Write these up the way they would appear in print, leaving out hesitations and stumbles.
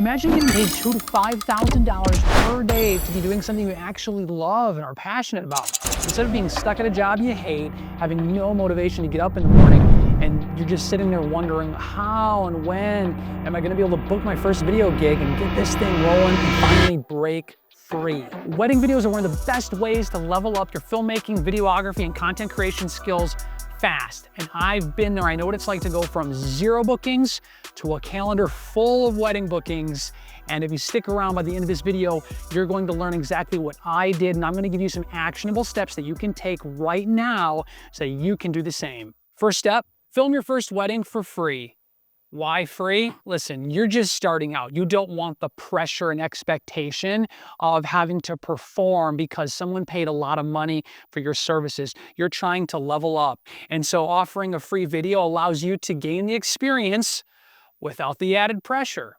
Imagine getting paid $2,000 to $5,000 per day to be doing something you actually love and are passionate about. Instead of being stuck at a job you hate, having no motivation to get up in the morning, and you're just sitting there wondering how and when am I going to be able to book my first video gig and get this thing rolling and finally break free. Wedding videos are one of the best ways to level up your filmmaking, videography, and content creation skills fast. And I've been there. I know what it's like to go from 0 bookings to a calendar full of wedding bookings. And if you stick around by the end of this video, you're going to learn exactly what I did. And I'm going to give you some actionable steps that you can take right now so you can do the same. First step, film your first wedding for free. Why free? Listen, you're just starting out. You don't want the pressure and expectation of having to perform because someone paid a lot of money for your services. You're trying to level up. And so offering a free video allows you to gain the experience without the added pressure.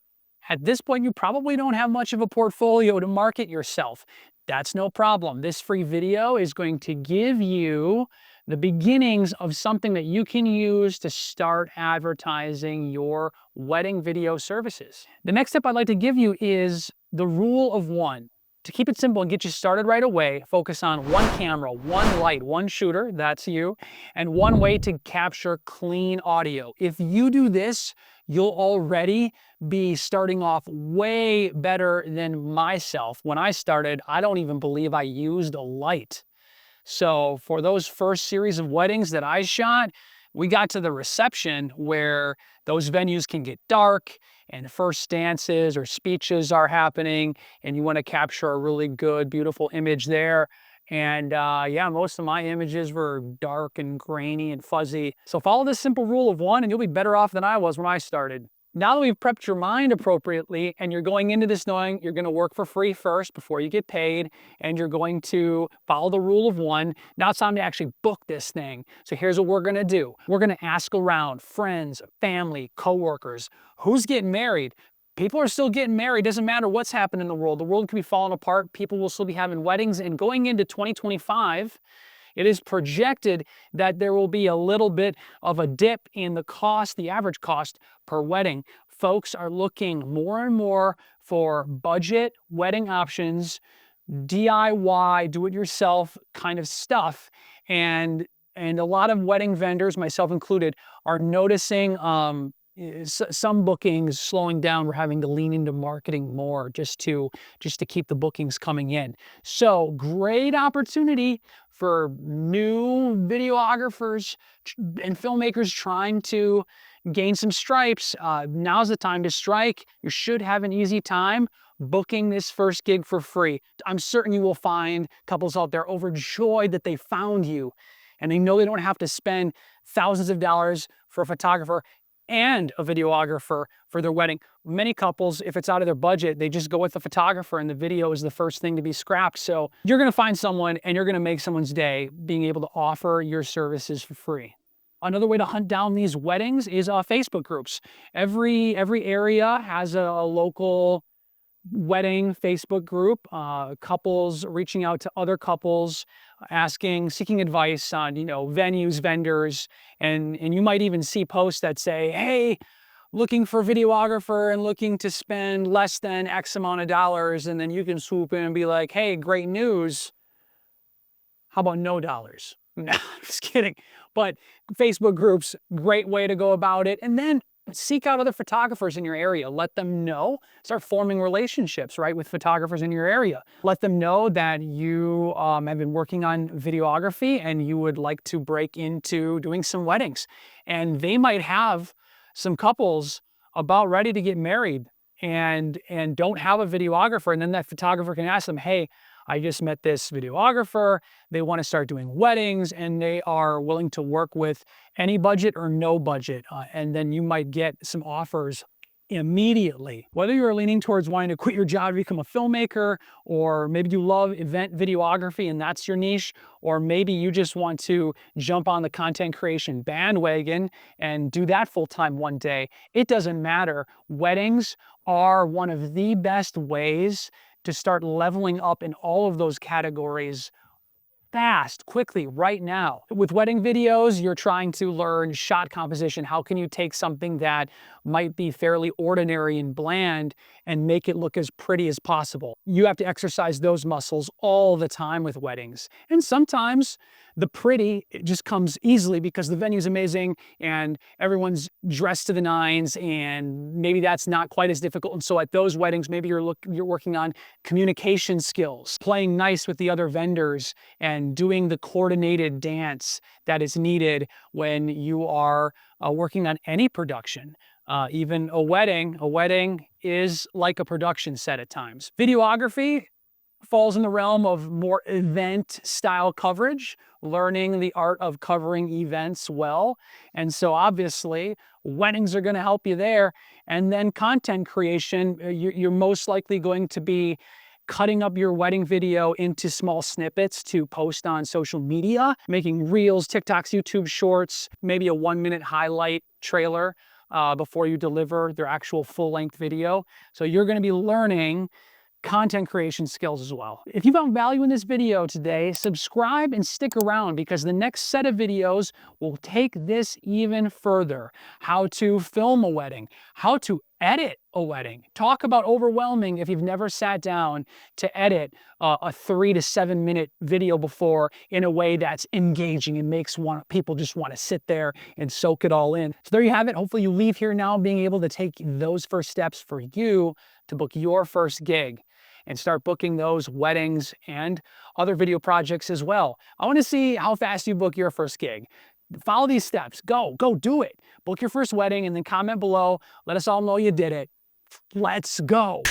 At this point, you probably don't have much of a portfolio to market yourself. That's no problem. This free video is going to give you the beginnings of something that you can use to start advertising your wedding video services. The next step I'd like to give you is the rule of one. To keep it simple and get you started right away, focus on one camera, one light, one shooter, that's you, and one way to capture clean audio. If you do this, you'll already be starting off way better than myself. When I started, I don't even believe I used a light. So for those first series of weddings that I shot, we got to the reception where those venues can get dark and first dances or speeches are happening and you want to capture a really good, beautiful image there. And yeah, most of my images were dark and grainy and fuzzy. So follow this simple rule of one and you'll be better off than I was when I started. Now that we've prepped your mind appropriately and you're going into this knowing you're going to work for free first before you get paid and you're going to follow the rule of one, now it's time to actually book this thing. So here's what we're going to do. We're going to ask around friends, family, coworkers, who's getting married? People are still getting married. Doesn't matter what's happened in the world. The world could be falling apart. People will still be having weddings. And going into 2025, it is projected that there will be a little bit of a dip in the cost, the average cost per wedding. Folks are looking more and more for budget wedding options, DIY, do-it-yourself kind of stuff. And a lot of wedding vendors, myself included, are noticing some bookings slowing down. We're having to lean into marketing more just to keep the bookings coming in. So great opportunity for new videographers and filmmakers trying to gain some stripes. Now's the time to strike. You should have an easy time booking this first gig for free. I'm certain you will find couples out there overjoyed that they found you and they know they don't have to spend thousands of dollars for a photographer and a videographer for their wedding. Many couples, if it's out of their budget, they just go with the photographer and the video is the first thing to be scrapped. So you're gonna find someone and you're gonna make someone's day being able to offer your services for free. Another way to hunt down these weddings is Facebook groups. Every area has a local wedding Facebook group, couples reaching out to other couples, seeking advice on, venues, vendors, and you might even see posts that say, hey, looking for a videographer and looking to spend less than X amount of dollars, and then you can swoop in and be like, hey, great news. How about no dollars? No, just kidding. But Facebook groups, great way to go about it. And then seek out other photographers in your area. Let them know. Start forming relationships, right, with photographers in your area. Let them know that you have been working on videography and you would like to break into doing some weddings. And they might have some couples about ready to get married and don't have a videographer. And then that photographer can ask them, hey, I just met this videographer. They want to start doing weddings and they are willing to work with any budget or no budget. And then you might get some offers immediately. Whether you're leaning towards wanting to quit your job to become a filmmaker, or maybe you love event videography and that's your niche, or maybe you just want to jump on the content creation bandwagon and do that full-time one day, it doesn't matter. Weddings are one of the best ways to start leveling up in all of those categories fast, quickly, right now. With wedding videos, you're trying to learn shot composition. How can you take something that might be fairly ordinary and bland and make it look as pretty as possible. You have to exercise those muscles all the time with weddings. And sometimes the pretty, it just comes easily because the venue's amazing and everyone's dressed to the nines, and maybe that's not quite as difficult. And so at those weddings, maybe you're working on communication skills, playing nice with the other vendors, and doing the coordinated dance that is needed when you are working on any production. Even a wedding is like a production set at times. Videography falls in the realm of more event style coverage, learning the art of covering events well. And so obviously weddings are going to help you there. And then content creation, you're most likely going to be cutting up your wedding video into small snippets to post on social media, making reels, TikToks, YouTube shorts, maybe a 1-minute highlight trailer before you deliver their actual full-length video. So you're going to be learning content creation skills as well. If you found value in this video today, subscribe and stick around because the next set of videos will take this even further. How to film a wedding, how to edit a wedding. Talk about overwhelming if you've never sat down to edit a 3 to 7 minute video before in a way that's engaging and makes people just want to sit there and soak it all in. So there you have it. Hopefully you leave here now being able to take those first steps for you to book your first gig and start booking those weddings and other video projects as well. I want to see how fast you book your first gig. Follow these steps. Go do it. Book your first wedding and then comment below. Let us all know you did it. Let's go.